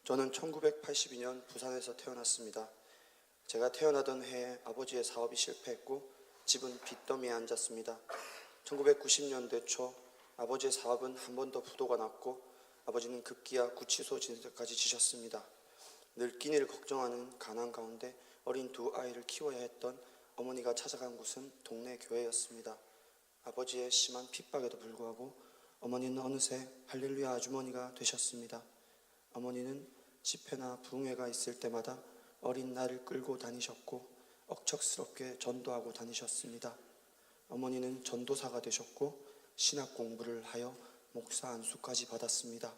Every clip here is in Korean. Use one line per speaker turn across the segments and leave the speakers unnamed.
저는 1982년 부산에서 태어났습니다. 제가 태어나던 해에 아버지의 사업이 실패했고 집은 빚더미에 앉았습니다. 1990년대 초 아버지의 사업은 한 번 더 부도가 났고 아버지는 급기야 구치소 진술까지 지셨습니다. 늘 끼니를 걱정하는 가난 가운데 어린 두 아이를 키워야 했던 어머니가 찾아간 곳은 동네 교회였습니다. 아버지의 심한 핍박에도 불구하고 어머니는 어느새 할렐루야 아주머니가 되셨습니다. 어머니는 집회나 부흥회가 있을 때마다 어린 나를 끌고 다니셨고 억척스럽게 전도하고 다니셨습니다. 어머니는 전도사가 되셨고 신학 공부를 하여 목사 안수까지 받았습니다.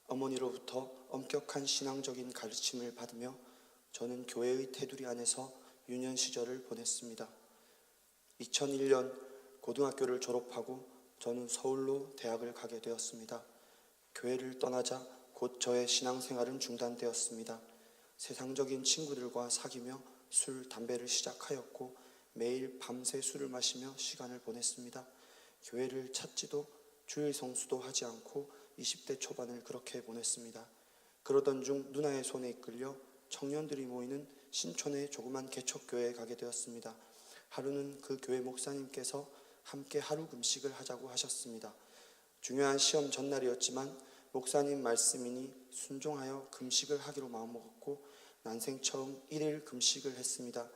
어머니로부터 엄격한 신앙적인 가르침을 받으며 저는 교회의 테두리 안에서 유년 시절을 보냈습니다. 2001년 고등학교를 졸업하고 저는 서울로 대학을 가게 되었습니다. 교회를 떠나자 곧 저의 신앙생활은 중단되었습니다. 세상적인 친구들과 사귀며 술, 담배를 시작하였고 매일 밤새 술을 마시며 시간을 보냈습니다. 교회를 찾지도 주일 성수도 하지 않고 20대 초반을 그렇게 보냈습니다. 그러던 중 누나의 손에 이끌려 청년들이 모이는 신촌의 조그만 개척교회에 가게 되었습니다. 하루는 그 교회 목사님께서 함께 하루 금식을 하자고 하셨습니다. 중요한 시험 전날이었지만 목사님 말씀이니 순종하여 금식을 하기로 마음먹었고 난생 처음 1일 금식을 했습니다.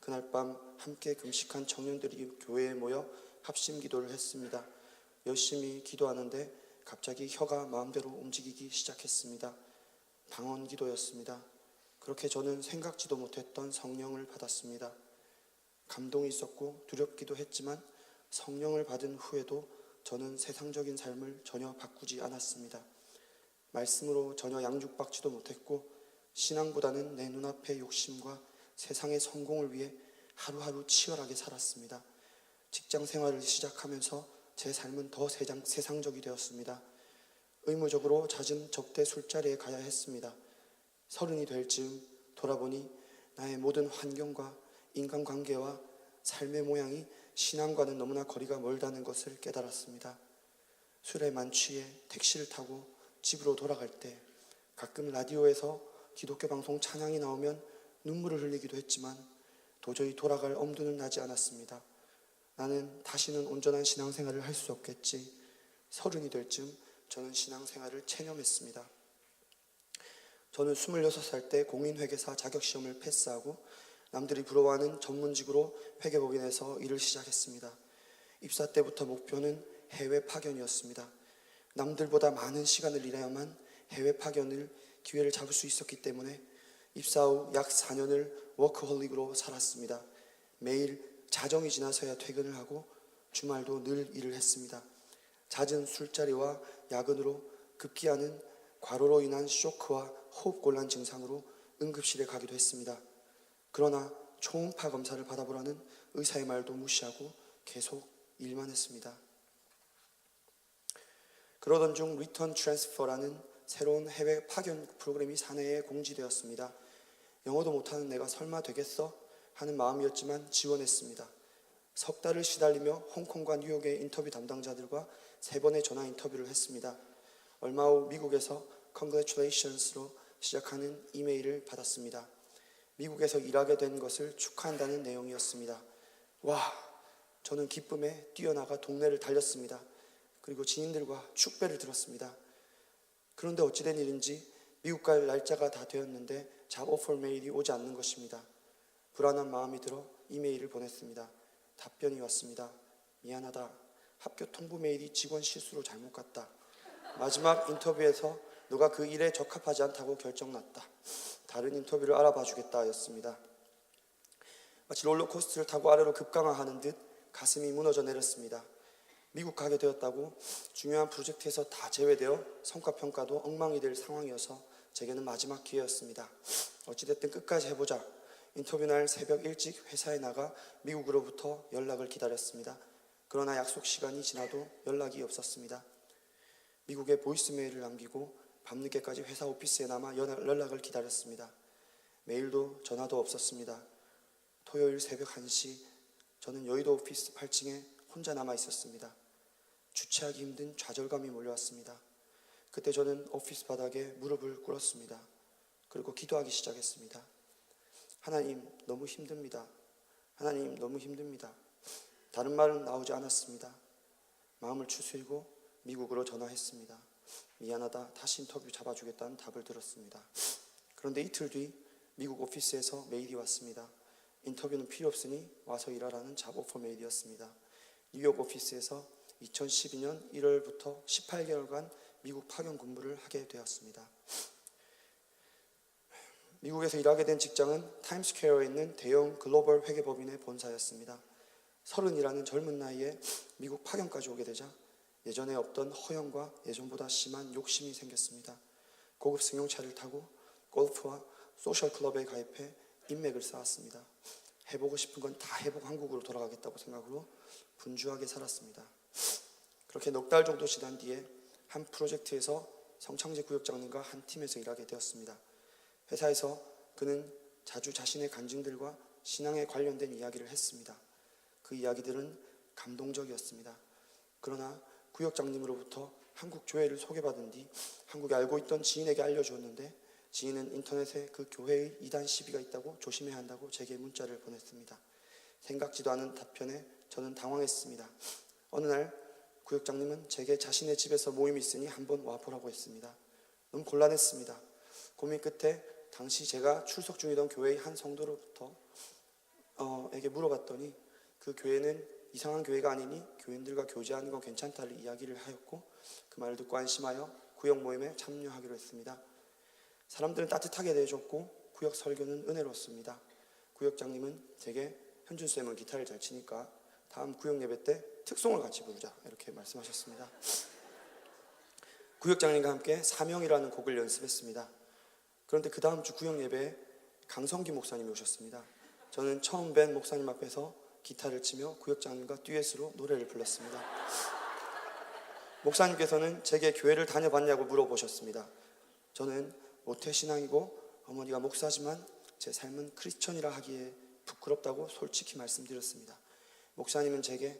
그날 밤 함께 금식한 청년들이 교회에 모여 합심 기도를 했습니다. 열심히 기도하는데 갑자기 혀가 마음대로 움직이기 시작했습니다. 방언 기도였습니다. 그렇게 저는 생각지도 못했던 성령을 받았습니다. 감동이 있었고 두렵기도 했지만 성령을 받은 후에도 저는 세상적인 삶을 전혀 바꾸지 않았습니다. 말씀으로 전혀 양육받지도 못했고 신앙보다는 내 눈앞의 욕심과 세상의 성공을 위해 하루하루 치열하게 살았습니다. 직장 생활을 시작하면서 제 삶은 더 세상적이 되었습니다. 의무적으로 잦은 접대 술자리에 가야 했습니다. 30이 될 즈음 돌아보니 나의 모든 환경과 인간관계와 삶의 모양이 신앙과는 너무나 거리가 멀다는 것을 깨달았습니다. 술에 만취해 택시를 타고 집으로 돌아갈 때 가끔 라디오에서 기독교 방송 찬양이 나오면 눈물을 흘리기도 했지만 도저히 돌아갈 엄두는 나지 않았습니다. 나는 다시는 온전한 신앙생활을 할 수 없겠지. 30이 될 즈음 저는 신앙생활을 체념했습니다. 저는 26살 때 공인회계사 자격시험을 패스하고 남들이 부러워하는 전문직으로 회계법인에서 일을 시작했습니다. 입사 때부터 목표는 해외 파견이었습니다. 남들보다 많은 시간을 일해야만 해외 파견을 기회를 잡을 수 있었기 때문에 입사 후 약 4년을 워크홀릭으로 살았습니다. 매일 자정이 지나서야 퇴근을 하고 주말도 늘 일을 했습니다. 잦은 술자리와 야근으로 급기야는 과로로 인한 쇼크와 호흡곤란 증상으로 응급실에 가기도 했습니다. 그러나 초음파 검사를 받아보라는 의사의 말도 무시하고 계속 일만 했습니다. 그러던 중 리턴 트랜스퍼라는 새로운 해외 파견 프로그램이 사내에 공지되었습니다. 영어도 못하는 내가 설마 되겠어? 하는 마음이었지만 지원했습니다. 석 달을 시달리며 홍콩과 뉴욕의 인터뷰 담당자들과 3번의 전화 인터뷰를 했습니다. 얼마 후 미국에서 Congratulations로 시작하는 이메일을 받았습니다. 미국에서 일하게 된 것을 축하한다는 내용이었습니다. 와, 저는 기쁨에 뛰어나가 동네를 달렸습니다. 그리고 지인들과 축배를 들었습니다. 그런데 어찌된 일인지 미국 갈 날짜가 다 되었는데 잡 오퍼 메일이 오지 않는 것입니다. 불안한 마음이 들어 이메일을 보냈습니다. 답변이 왔습니다. 미안하다. 학교 통보 메일이 직원 실수로 잘못 갔다. 마지막 인터뷰에서 너가 그 일에 적합하지 않다고 결정났다. 다른 인터뷰를 알아봐 주겠다 였습니다. 마치 롤러코스터를 타고 아래로 급강하하는 듯 가슴이 무너져 내렸습니다. 미국 가게 되었다고 중요한 프로젝트에서 다 제외되어 성과평가도 엉망이 될 상황이어서 제게는 마지막 기회였습니다. 어찌됐든 끝까지 해보자. 인터뷰 날 새벽 일찍 회사에 나가 미국으로부터 연락을 기다렸습니다. 그러나 약속 시간이 지나도 연락이 없었습니다. 미국에 보이스메일을 남기고 밤늦게까지 회사 오피스에 남아 연락을 기다렸습니다. 메일도 전화도 없었습니다. 토요일 새벽 1시 저는 여의도 오피스 8층에 혼자 남아 있었습니다. 주체하기 힘든 좌절감이 몰려왔습니다. 그때 저는 오피스 바닥에 무릎을 꿇었습니다. 그리고 기도하기 시작했습니다. 하나님, 너무 힘듭니다. 하나님, 너무 힘듭니다. 다른 말은 나오지 않았습니다. 마음을 추스리고 미국으로 전화했습니다. 미안하다, 다시 인터뷰 잡아주겠다는 답을 들었습니다. 그런데 이틀 뒤 미국 오피스에서 메일이 왔습니다. 인터뷰는 필요 없으니 와서 일하라는 잡 오퍼 메일이었습니다. 뉴욕 오피스에서 2012년 1월부터 18개월간 미국 파견 근무를 하게 되었습니다. 미국에서 일하게 된 직장은 타임스퀘어에 있는 대형 글로벌 회계법인의 본사였습니다. 30이라는 젊은 나이에 미국 파견까지 오게 되자 예전에 없던 허영과 예전보다 심한 욕심이 생겼습니다. 고급 승용차를 타고 골프와 소셜클럽에 가입해 인맥을 쌓았습니다. 해보고 싶은 건 다 해보고 한국으로 돌아가겠다고 생각으로 분주하게 살았습니다. 그렇게 넉 달 정도 지난 뒤에 한 프로젝트에서 성창재 구역장님과 한 팀에서 일하게 되었습니다. 회사에서 그는 자주 자신의 간증들과 신앙에 관련된 이야기를 했습니다. 그 이야기들은 감동적이었습니다. 그러나 구역장님으로부터 한국 교회를 소개받은 뒤 한국에 알고 있던 지인에게 알려주었는데 지인은 인터넷에 그 교회의 이단 시비가 있다고 조심해야 한다고 제게 문자를 보냈습니다. 생각지도 않은 답변에 저는 당황했습니다. 어느 날 구역장님은 제게 자신의 집에서 모임이 있으니 한번 와보라고 했습니다. 너무 곤란했습니다. 고민 끝에 당시 제가 출석 중이던 교회의 한 성도로부터 에게 물어봤더니 그 교회는 이상한 교회가 아니니 교인들과 교제하는 건 괜찮다를 이야기를 하였고 그 말을 듣고 안심하여 구역 모임에 참여하기로 했습니다. 사람들은 따뜻하게 대해줬고 구역 설교는 은혜로웠습니다. 구역장님은 제게 현준쌤은 기타를 잘 치니까 다음 구역 예배 때 특송을 같이 부르자 이렇게 말씀하셨습니다. 구역장님과 함께 사명이라는 곡을 연습했습니다. 그런데 그 다음 주 구역 예배에 강성기 목사님이 오셨습니다. 저는 처음 뵌 목사님 앞에서 기타를 치며 구역장님과 듀엣으로 노래를 불렀습니다. 목사님께서는 제게 교회를 다녀봤냐고 물어보셨습니다. 저는 모태신앙이고 어머니가 목사지만 제 삶은 크리스천이라 하기에 부끄럽다고 솔직히 말씀드렸습니다. 목사님은 제게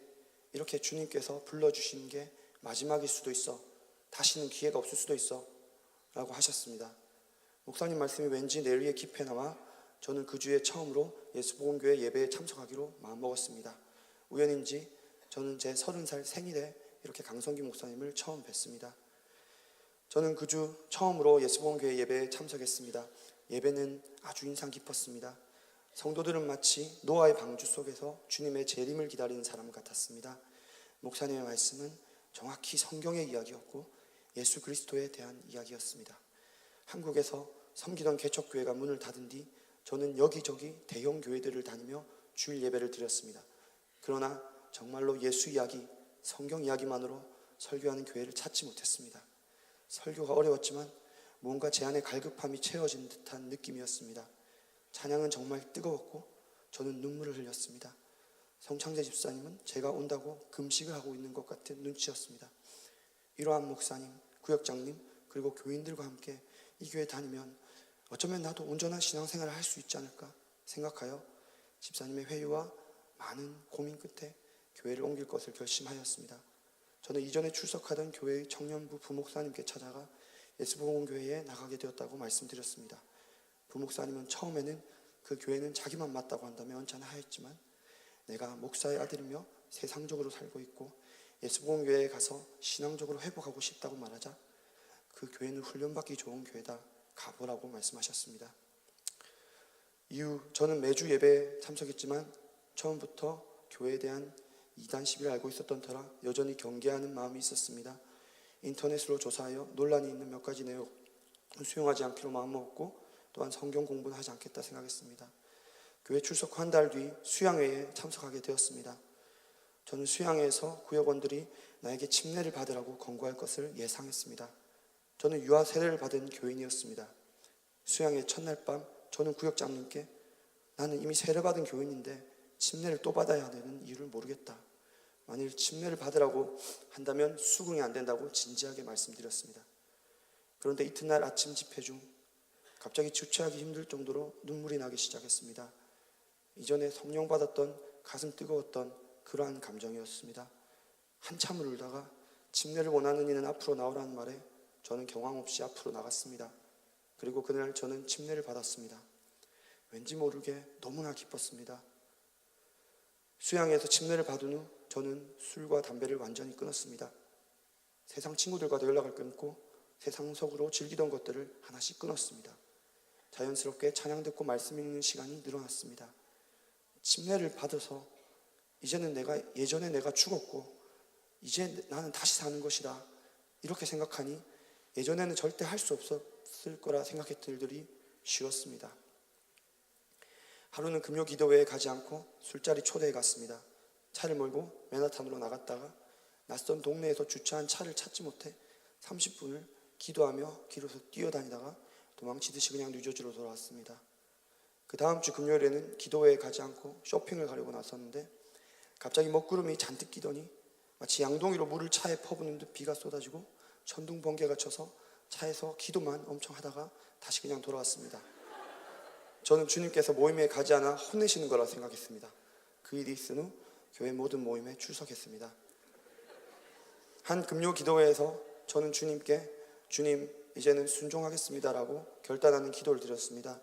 이렇게 주님께서 불러주신 게 마지막일 수도 있어. 다시는 기회가 없을 수도 있어 라고 하셨습니다. 목사님 말씀이 왠지 내 위에 깊이 남아 저는 그 주에 처음으로 예수복음교회 예배에 참석하기로 마음먹었습니다. 우연인지 저는 제 30살 생일에 이렇게 강성기 목사님을 처음 뵀습니다. 저는 그 주 처음으로 예수복음교회 예배에 참석했습니다. 예배는 아주 인상 깊었습니다. 성도들은 마치 노아의 방주 속에서 주님의 재림을 기다리는 사람 같았습니다. 목사님의 말씀은 정확히 성경의 이야기였고 예수 그리스도에 대한 이야기였습니다. 한국에서 섬기던 개척교회가 문을 닫은 뒤 저는 여기저기 대형 교회들을 다니며 주일 예배를 드렸습니다. 그러나 정말로 예수 이야기, 성경 이야기만으로 설교하는 교회를 찾지 못했습니다. 설교가 어려웠지만 뭔가 제 안에 갈급함이 채워진 듯한 느낌이었습니다. 찬양은 정말 뜨거웠고 저는 눈물을 흘렸습니다. 성창재 집사님은 제가 온다고 금식을 하고 있는 것 같은 눈치였습니다. 이러한 목사님, 구역장님 그리고 교인들과 함께 이 교회 다니면 어쩌면 나도 온전한 신앙생활을 할 수 있지 않을까 생각하여 집사님의 회유와 많은 고민 끝에 교회를 옮길 것을 결심하였습니다. 저는 이전에 출석하던 교회의 청년부 부목사님께 찾아가 예수복음교회에 나가게 되었다고 말씀드렸습니다. 부목사님은 처음에는 그 교회는 자기만 맞다고 한다며 언짢아하였지만 내가 목사의 아들이며 세상적으로 살고 있고 예수복음교회에 가서 신앙적으로 회복하고 싶다고 말하자 그 교회는 훈련받기 좋은 교회다. 가보라고 말씀하셨습니다. 이후 저는 매주 예배에 참석했지만 처음부터 교회에 대한 이단 시비를 알고 있었던 터라 여전히 경계하는 마음이 있었습니다. 인터넷으로 조사하여 논란이 있는 몇 가지 내용 수용하지 않기로 마음먹었고 또한 성경 공부는 하지 않겠다 생각했습니다. 교회 출석 한 달 뒤 수양회에 참석하게 되었습니다. 저는 수양회에서 구역원들이 나에게 침례를 받으라고 권고할 것을 예상했습니다. 저는 유아 세례를 받은 교인이었습니다. 수양회 첫날 밤 저는 구역장님께 나는 이미 세례받은 교인인데 침례를 또 받아야 되는 이유를 모르겠다. 만일 침례를 받으라고 한다면 수긍이 안 된다고 진지하게 말씀드렸습니다. 그런데 이튿날 아침 집회 중 갑자기 주체하기 힘들 정도로 눈물이 나기 시작했습니다. 이전에 성령 받았던 가슴 뜨거웠던 그러한 감정이었습니다. 한참을 울다가 침례를 원하는 이는 앞으로 나오라는 말에 저는 경황 없이 앞으로 나갔습니다. 그리고 그날 저는 침례를 받았습니다. 왠지 모르게 너무나 기뻤습니다. 수양에서 침례를 받은 후 저는 술과 담배를 완전히 끊었습니다. 세상 친구들과도 연락을 끊고 세상 속으로 즐기던 것들을 하나씩 끊었습니다. 자연스럽게 찬양 듣고 말씀 읽는 시간이 늘어났습니다. 침례를 받아서 이제는 예전에 내가 죽었고 이제 나는 다시 사는 것이다, 이렇게 생각하니 예전에는 절대 할 수 없었을 거라 생각했던 일들이 쉬웠습니다. 하루는 금요 기도회에 가지 않고 술자리 초대에 갔습니다. 차를 몰고 맨하탄으로 나갔다가 낯선 동네에서 주차한 차를 찾지 못해 30분을 기도하며 길에서 뛰어다니다가 도망치듯이 그냥 뉴저지로 돌아왔습니다. 그 다음 주 금요일에는 기도회에 가지 않고 쇼핑을 가려고 나섰는데 갑자기 먹구름이 잔뜩 끼더니 마치 양동이로 물을 차에 퍼부는 듯 비가 쏟아지고 천둥 번개가 쳐서 차에서 기도만 엄청 하다가 다시 그냥 돌아왔습니다. 저는 주님께서 모임에 가지 않아 혼내시는 거라 생각했습니다. 그 일이 있은 후 교회 모든 모임에 출석했습니다. 한 금요 기도회에서 저는 주님께 주님 이제는 순종하겠습니다라고 결단하는 기도를 드렸습니다.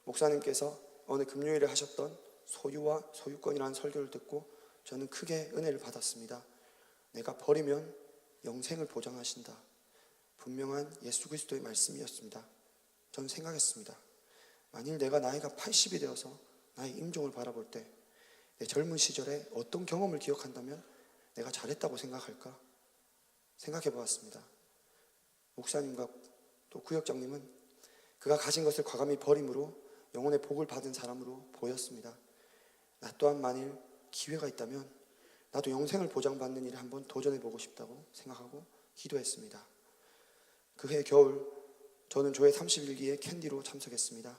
목사님께서 어느 금요일에 하셨던 소유와 소유권이라는 설교를 듣고 저는 크게 은혜를 받았습니다. 내가 버리면 영생을 보장하신다. 분명한 예수 그리스도의 말씀이었습니다. 저는 생각했습니다. 만일 내가 나이가 80이 되어서 나의 임종을 바라볼 때 내 젊은 시절에 어떤 경험을 기억한다면 내가 잘했다고 생각할까? 생각해 보았습니다. 목사님과 또 구역장님은 그가 가진 것을 과감히 버림으로 영혼의 복을 받은 사람으로 보였습니다. 나 또한 만일 기회가 있다면 나도 영생을 보장받는 일에 한번 도전해보고 싶다고 생각하고 기도했습니다. 그해 겨울 저는 조회 31기에 캔디로 참석했습니다.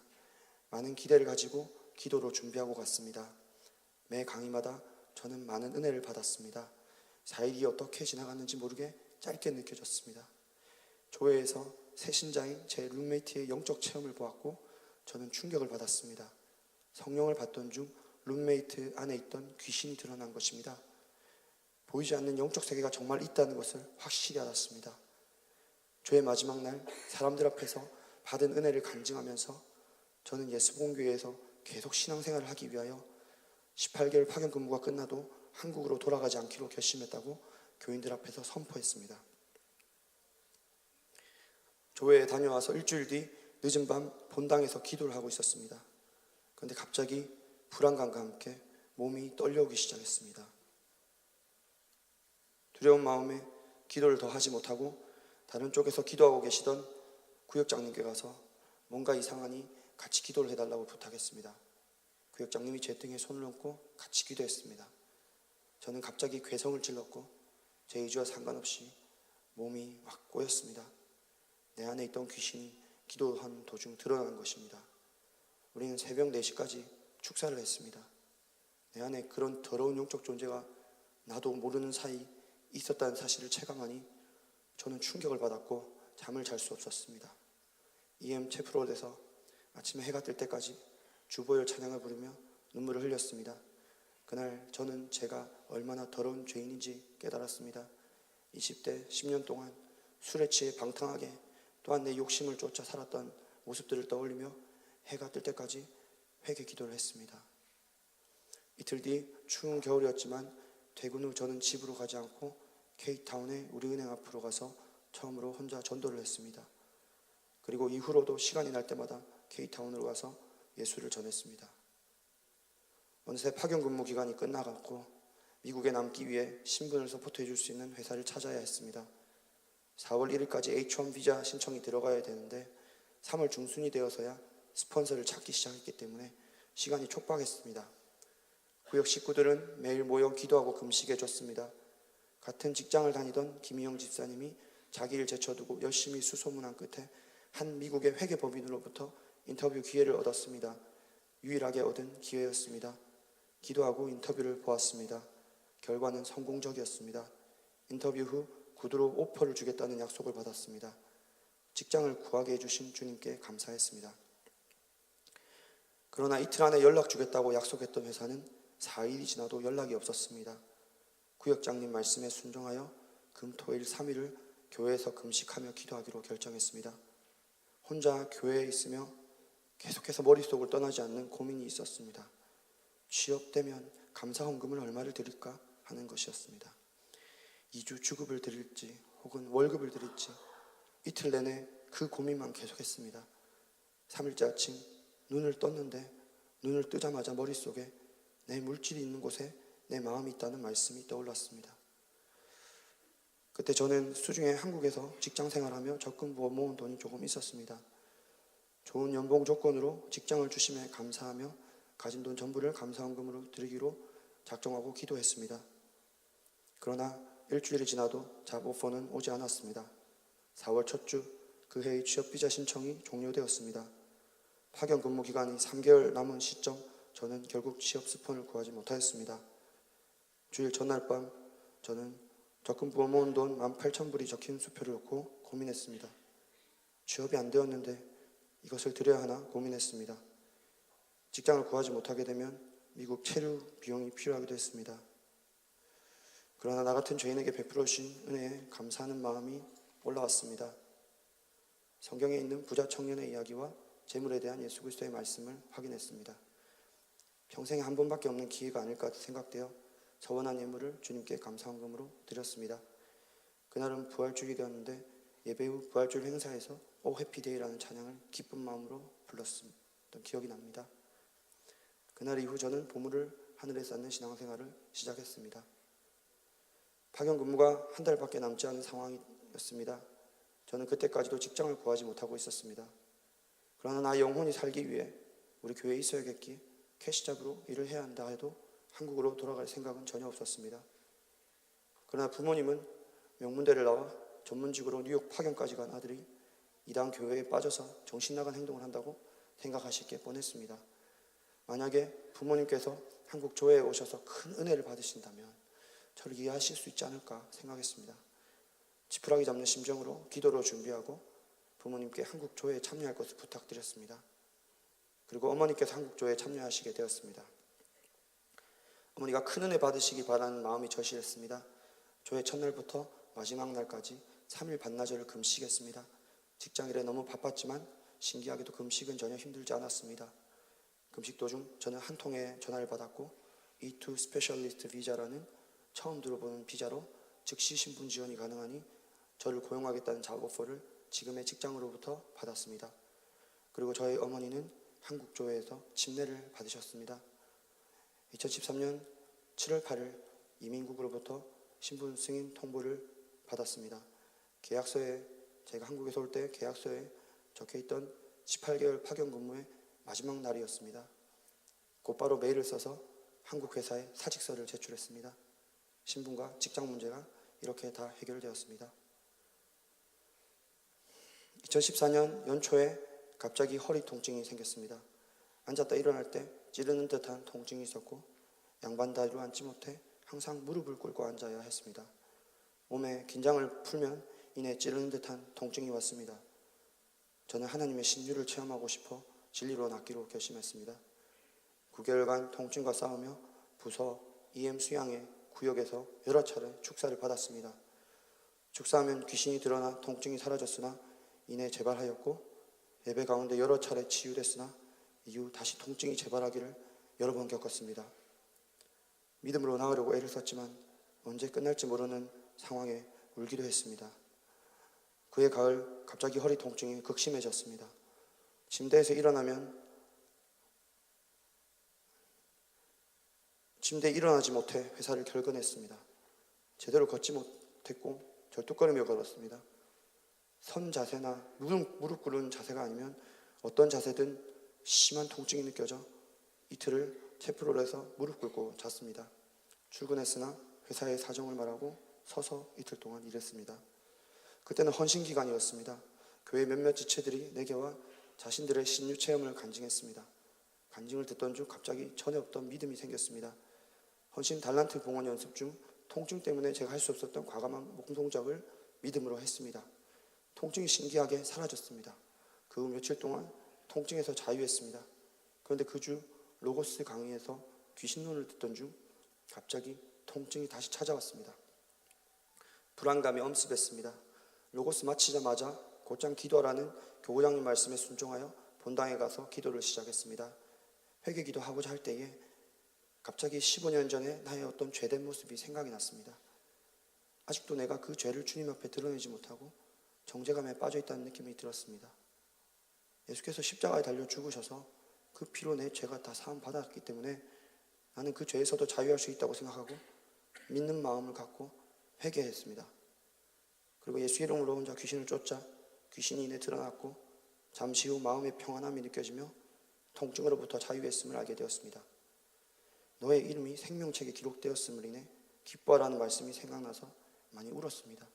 많은 기대를 가지고 기도로 준비하고 갔습니다. 매 강의마다 저는 많은 은혜를 받았습니다. 4일이 어떻게 지나갔는지 모르게 짧게 느껴졌습니다. 조회에서 새 신자인 제 룸메이트의 영적 체험을 보았고 저는 충격을 받았습니다. 성령을 받던 중 룸메이트 안에 있던 귀신이 드러난 것입니다. 보이지 않는 영적 세계가 정말 있다는 것을 확실히 알았습니다. 조회 마지막 날 사람들 앞에서 받은 은혜를 간증하면서 저는 예수복음교회에서 계속 신앙생활을 하기 위하여 18개월 파견 근무가 끝나도 한국으로 돌아가지 않기로 결심했다고 교인들 앞에서 선포했습니다. 조회에 다녀와서 일주일 뒤 늦은 밤 본당에서 기도를 하고 있었습니다. 그런데 갑자기 불안감과 함께 몸이 떨려오기 시작했습니다. 두려운 마음에 기도를 더 하지 못하고 다른 쪽에서 기도하고 계시던 구역장님께 가서 뭔가 이상하니 같이 기도를 해달라고 부탁했습니다. 구역장님이 제 등에 손을 얹고 같이 기도했습니다. 저는 갑자기 괴성을 질렀고 제 의지와 상관없이 몸이 확 꼬였습니다. 내 안에 있던 귀신이 기도한 도중 드러난 것입니다. 우리는 새벽 4시까지 축사를 했습니다. 내 안에 그런 더러운 영적 존재가 나도 모르는 사이 있었다는 사실을 체감하니 저는 충격을 받았고 잠을 잘 수 없었습니다. EM 채플홀에서 아침에 해가 뜰 때까지 주보열 찬양을 부르며 눈물을 흘렸습니다. 그날 저는 제가 얼마나 더러운 죄인인지 깨달았습니다. 20대 10년 동안 술에 취해 방탕하게 또한 내 욕심을 쫓아 살았던 모습들을 떠올리며 해가 뜰 때까지 회개 기도를 했습니다. 이틀 뒤 추운 겨울이었지만 퇴근 후 저는 집으로 가지 않고 케이타운의 우리은행 앞으로 가서 처음으로 혼자 전도를 했습니다. 그리고 이후로도 시간이 날 때마다 케이타운으로 가서 예수를 전했습니다. 어느새 파견 근무 기간이 끝나갔고 미국에 남기 위해 신분을 서포트해 줄 수 있는 회사를 찾아야 했습니다. 4월 1일까지 H1 비자 신청이 들어가야 되는데 3월 중순이 되어서야 스폰서를 찾기 시작했기 때문에 시간이 촉박했습니다. 구역 식구들은 매일 모여 기도하고 금식해 줬습니다. 같은 직장을 다니던 김희영 집사님이 자기 일 제쳐두고 열심히 수소문한 끝에 한 미국의 회계법인으로부터 인터뷰 기회를 얻었습니다. 유일하게 얻은 기회였습니다. 기도하고 인터뷰를 보았습니다. 결과는 성공적이었습니다. 인터뷰 후 구두로 오퍼를 주겠다는 약속을 받았습니다. 직장을 구하게 해주신 주님께 감사했습니다. 그러나 이틀 안에 연락 주겠다고 약속했던 회사는 4일이 지나도 연락이 없었습니다. 구역장님 말씀에 순종하여 금, 토, 일, 3일을 교회에서 금식하며 기도하기로 결정했습니다. 혼자 교회에 있으며 계속해서 머릿속을 떠나지 않는 고민이 있었습니다. 취업되면 감사헌금을 얼마를 드릴까 하는 것이었습니다. 2주 주급을 드릴지 혹은 월급을 드릴지 이틀 내내 그 고민만 계속했습니다. 3일째 아침 눈을 떴는데 눈을 뜨자마자 머릿속에 내 물질이 있는 곳에 내 마음이 있다는 말씀이 떠올랐습니다. 그때 저는 수중에 한국에서 직장생활하며 적금 부어 모은 돈이 조금 있었습니다. 좋은 연봉 조건으로 직장을 주심에 감사하며 가진 돈 전부를 감사헌금으로 드리기로 작정하고 기도했습니다. 그러나 일주일이 지나도 잡 오퍼는 오지 않았습니다. 4월 첫 주 그 해의 취업비자 신청이 종료되었습니다. 파견 근무 기간이 3개월 남은 시점 저는 결국 취업 스폰을 구하지 못하였습니다. 주일 전날 밤 저는 적금 부어 모은 돈 18,000불이 적힌 수표를 놓고 고민했습니다. 취업이 안 되었는데 이것을 드려야 하나 고민했습니다. 직장을 구하지 못하게 되면 미국 체류 비용이 필요하기도 했습니다. 그러나 나 같은 죄인에게 베풀어 주신 은혜에 감사하는 마음이 올라왔습니다. 성경에 있는 부자 청년의 이야기와 재물에 대한 예수 그리스도의 말씀을 확인했습니다. 평생에 한 번밖에 없는 기회가 아닐까 생각되어 서원한 예물을 주님께 감사헌금으로 드렸습니다. 그날은 부활주일이었는데 예배 후 부활주일 행사에서 오 해피데이라는 찬양을 기쁜 마음으로 불렀던 기억이 납니다. 그날 이후 저는 보물을 하늘에 쌓는 신앙생활을 시작했습니다. 파견 근무가 한 달밖에 남지 않은 상황이었습니다. 저는 그때까지도 직장을 구하지 못하고 있었습니다. 그러나 나 영혼이 살기 위해 우리 교회에 있어야겠기에 캐시잡으로 일을 해야 한다 해도 한국으로 돌아갈 생각은 전혀 없었습니다. 그러나 부모님은 명문대를 나와 전문직으로 뉴욕 파견까지 간 아들이 이단 교회에 빠져서 정신나간 행동을 한다고 생각하실 게 뻔했습니다. 만약에 부모님께서 한국 교회에 오셔서 큰 은혜를 받으신다면 저를 이해하실 수 있지 않을까 생각했습니다. 지푸라기 잡는 심정으로 기도로 준비하고 부모님께 한국 교회에 참여할 것을 부탁드렸습니다. 그리고 어머니께서 한국 교회에 참여하시게 되었습니다. 어머니가 큰 은혜 받으시기 바라는 마음이 절실했습니다. 조회 첫날부터 마지막 날까지 3일 반나절을 금식했습니다. 직장일에 너무 바빴지만 신기하게도 금식은 전혀 힘들지 않았습니다. 금식 도중 저는 한 통의 전화를 받았고 E2 스페셜리스트 비자라는 처음 들어보는 비자로 즉시 신분 지원이 가능하니 저를 고용하겠다는 잡 오퍼를 지금의 직장으로부터 받았습니다. 그리고 저희 어머니는 한국교회에서 침례를 받으셨습니다. 2013년 7월 8일 이민국으로부터 신분 승인 통보를 받았습니다. 계약서에 제가 한국에서 올 때 계약서에 적혀있던 18개월 파견 근무의 마지막 날이었습니다. 곧바로 메일을 써서 한국 회사에 사직서를 제출했습니다. 신분과 직장 문제가 이렇게 다 해결되었습니다. 2014년 연초에 갑자기 허리 통증이 생겼습니다. 앉았다 일어날 때 찌르는 듯한 통증이 있었고 양반 다리로 앉지 못해 항상 무릎을 꿇고 앉아야 했습니다. 몸에 긴장을 풀면 이내 찌르는 듯한 통증이 왔습니다. 저는 하나님의 신유를 체험하고 싶어 진리로 낫기로 결심했습니다. 9개월간 통증과 싸우며 부서 EM 수양회 구역에서 여러 차례 축사를 받았습니다. 축사하면 귀신이 드러나 통증이 사라졌으나 이내 재발하였고 예배 가운데 여러 차례 치유됐으나 이후 다시 통증이 재발하기를 여러 번 겪었습니다. 믿음으로 나으려고 애를 썼지만 언제 끝날지 모르는 상황에 울기도 했습니다. 그해 가을 갑자기 허리 통증이 극심해졌습니다. 침대에서 일어나면 침대에 일어나지 못해 회사를 결근했습니다. 제대로 걷지 못했고 절뚝거리며 걸었습니다. 선 자세나 무릎 꿇은 자세가 아니면 어떤 자세든 심한 통증이 느껴져 이틀을 체프롤에서 무릎 꿇고 잤습니다. 출근했으나 회사의 사정을 말하고 서서 이틀 동안 일했습니다. 그때는 헌신 기간이었습니다. 교회 몇몇 지체들이 내게와 자신들의 신유 체험을 간증했습니다. 간증을 듣던 중 갑자기 전에 없던 믿음이 생겼습니다. 헌신 달란트 봉헌 연습 중 통증 때문에 제가 할 수 없었던 과감한 몸 동작을 믿음으로 했습니다. 통증이 신기하게 사라졌습니다. 그 후 며칠 동안 통증에서 자유했습니다. 그런데 그 주 로고스 강의에서 귀신론을 듣던 중 갑자기 통증이 다시 찾아왔습니다. 불안감이 엄습했습니다. 로고스 마치자마자 곧장 기도하라는 교구장님 말씀에 순종하여 본당에 가서 기도를 시작했습니다. 회개 기도하고자 할 때에 갑자기 15년 전에 나의 어떤 죄된 모습이 생각이 났습니다. 아직도 내가 그 죄를 주님 앞에 드러내지 못하고 정죄감에 빠져있다는 느낌이 들었습니다. 예수께서 십자가에 달려 죽으셔서 그 피로 내 죄가 다 사함 받았기 때문에 나는 그 죄에서도 자유할 수 있다고 생각하고 믿는 마음을 갖고 회개했습니다. 그리고 예수 이름으로 혼자 귀신을 쫓자 귀신이 이내 드러났고 잠시 후 마음의 평안함이 느껴지며 통증으로부터 자유했음을 알게 되었습니다. 너의 이름이 생명책에 기록되었음을 인해 기뻐하라는 말씀이 생각나서 많이 울었습니다.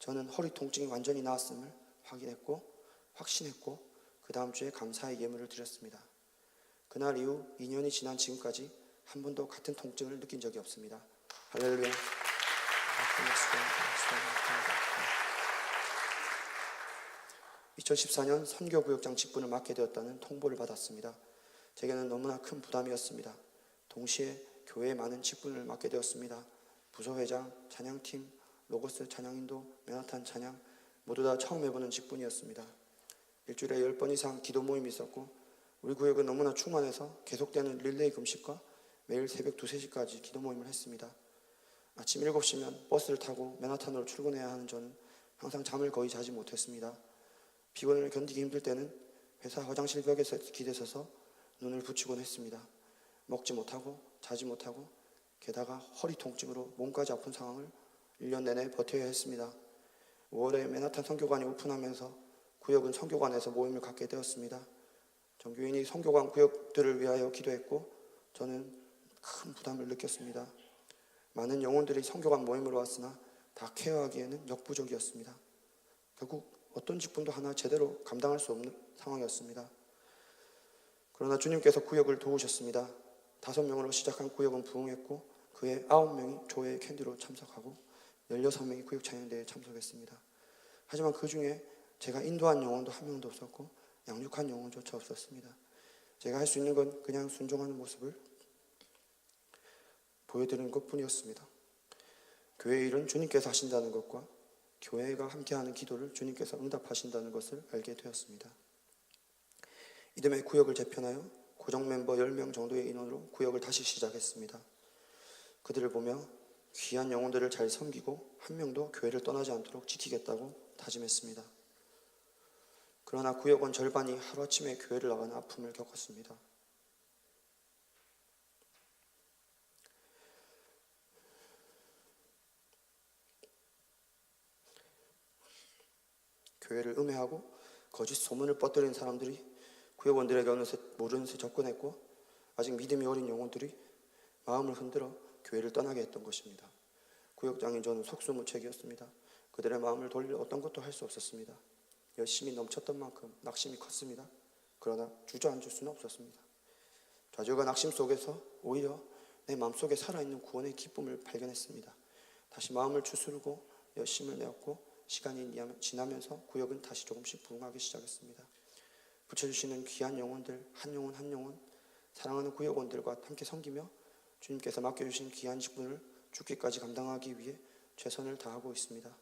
저는 허리 통증이 완전히 나았음을 확인했고 확신했고 그 다음 주에 감사의 예물을 드렸습니다. 그날 이후 2년이 지난 지금까지 한 번도 같은 통증을 느낀 적이 없습니다. 할렐루야. 2014년 선교구역장 직분을 맡게 되었다는 통보를 받았습니다. 제게는 너무나 큰 부담이었습니다. 동시에 교회에 많은 직분을 맡게 되었습니다. 부서회장, 찬양팀, 로고스 찬양인도, 맨하탄 찬양 모두 다 처음 해보는 직분이었습니다. 일주일에 10번 이상 기도 모임이 있었고 우리 구역은 너무나 충만해서 계속되는 릴레이 금식과 매일 새벽 2, 3시까지 기도 모임을 했습니다. 아침 7시면 버스를 타고 맨하탄으로 출근해야 하는 저는 항상 잠을 거의 자지 못했습니다. 피곤을 견디기 힘들 때는 회사 화장실 벽에서 기대서서 눈을 붙이곤 했습니다. 먹지 못하고 자지 못하고 게다가 허리 통증으로 몸까지 아픈 상황을 1년 내내 버텨야 했습니다. 5월에 맨하탄 선교관이 오픈하면서 구역은 선교관에서 모임을 갖게 되었습니다. 정교인이 선교관 구역들을 위하여 기도했고 저는 큰 부담을 느꼈습니다. 많은 영혼들이 선교관 모임으로 왔으나 다 케어하기에는 역부족이었습니다. 결국 어떤 직분도 하나 제대로 감당할 수 없는 상황이었습니다. 그러나 주님께서 구역을 도우셨습니다. 5명으로 시작한 구역은 부흥했고 그의 9명이 조회의 캔디로 참석하고 16명이 구역 찬양대회에 참석했습니다. 하지만 그 중에 제가 인도한 영혼도 한 명도 없었고 양육한 영혼조차 없었습니다. 제가 할 수 있는 건 그냥 순종하는 모습을 보여드리는 것뿐이었습니다. 교회의 일은 주님께서 하신다는 것과 교회가 함께하는 기도를 주님께서 응답하신다는 것을 알게 되었습니다. 이듬해 구역을 재편하여 고정 멤버 10명 정도의 인원으로 구역을 다시 시작했습니다. 그들을 보며 귀한 영혼들을 잘 섬기고 한 명도 교회를 떠나지 않도록 지키겠다고 다짐했습니다. 그러나 구역원 절반이 하루아침에 교회를 나가는 아픔을 겪었습니다. 교회를 음해하고 거짓 소문을 뻗들인 사람들이 구역원들에게 어느새 모르는 새 접근했고 아직 믿음이 어린 영혼들이 마음을 흔들어 교회를 떠나게 했던 것입니다. 구역장인 저는 속수무책이었습니다. 그들의 마음을 돌릴 어떤 것도 할 수 없었습니다. 열심히 넘쳤던 만큼 낙심이 컸습니다. 그러나 주저앉을 수는 없었습니다. 좌절과 낙심 속에서 오히려 내 마음속에 살아있는 구원의 기쁨을 발견했습니다. 다시 마음을 추스르고 열심을 내었고 시간이 지나면서 구역은 다시 조금씩 부흥하기 시작했습니다. 붙여주시는 귀한 영혼들 한 영혼 한 영혼 사랑하는 구역원들과 함께 섬기며 주님께서 맡겨주신 귀한 직분을 죽기까지 감당하기 위해 최선을 다하고 있습니다.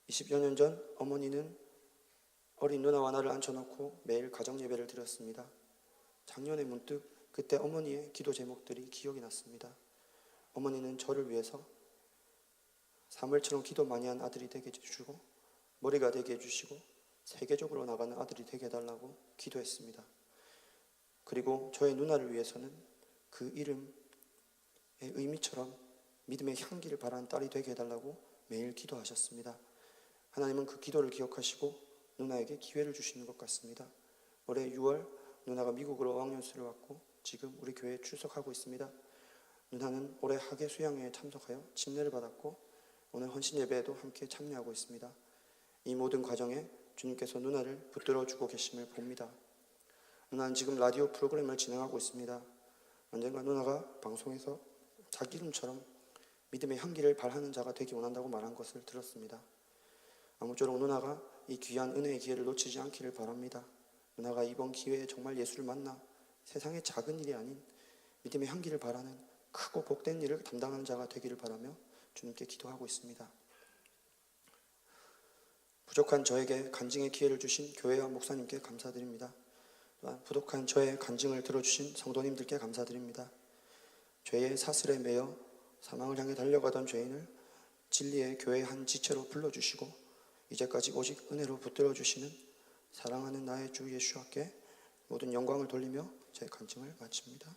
20여 년 전 어머니는 어린 누나와 나를 앉혀놓고 매일 가정예배를 드렸습니다. 작년에 문득 그때 어머니의 기도 제목들이 기억이 났습니다. 어머니는 저를 위해서 사무엘처럼 기도 많이 한 아들이 되게 해주시고 머리가 되게 해주시고 세계적으로 나가는 아들이 되게 해달라고 기도했습니다. 그리고 저의 누나를 위해서는 그 이름의 의미처럼 믿음의 향기를 발한 딸이 되게 해달라고 매일 기도하셨습니다. 하나님은 그 기도를 기억하시고 누나에게 기회를 주시는 것 같습니다. 올해 6월 누나가 미국으로 어학연수를 왔고 지금 우리 교회에 출석하고 있습니다. 누나는 올해 학예 수양회에 참석하여 침례를 받았고 오늘 헌신 예배에도 함께 참여하고 있습니다. 이 모든 과정에 주님께서 누나를 붙들어주고 계심을 봅니다. 누나는 지금 라디오 프로그램을 진행하고 있습니다. 언젠가 누나가 방송에서 자기 이름처럼 믿음의 향기를 발하는 자가 되기 원한다고 말한 것을 들었습니다. 아무쪼록 누나가 이 귀한 은혜의 기회를 놓치지 않기를 바랍니다. 누나가 이번 기회에 정말 예수를 만나 세상의 작은 일이 아닌 믿음의 향기를 발하는 크고 복된 일을 담당하는 자가 되기를 바라며 주님께 기도하고 있습니다. 부족한 저에게 간증의 기회를 주신 교회와 목사님께 감사드립니다. 또한 부족한 저의 간증을 들어주신 성도님들께 감사드립니다. 죄의 사슬에 매여 사망을 향해 달려가던 죄인을 진리의 교회의 한 지체로 불러주시고 이제까지 오직 은혜로 붙들어 주시는 사랑하는 나의 주 예수와께 모든 영광을 돌리며 제 간증을 마칩니다.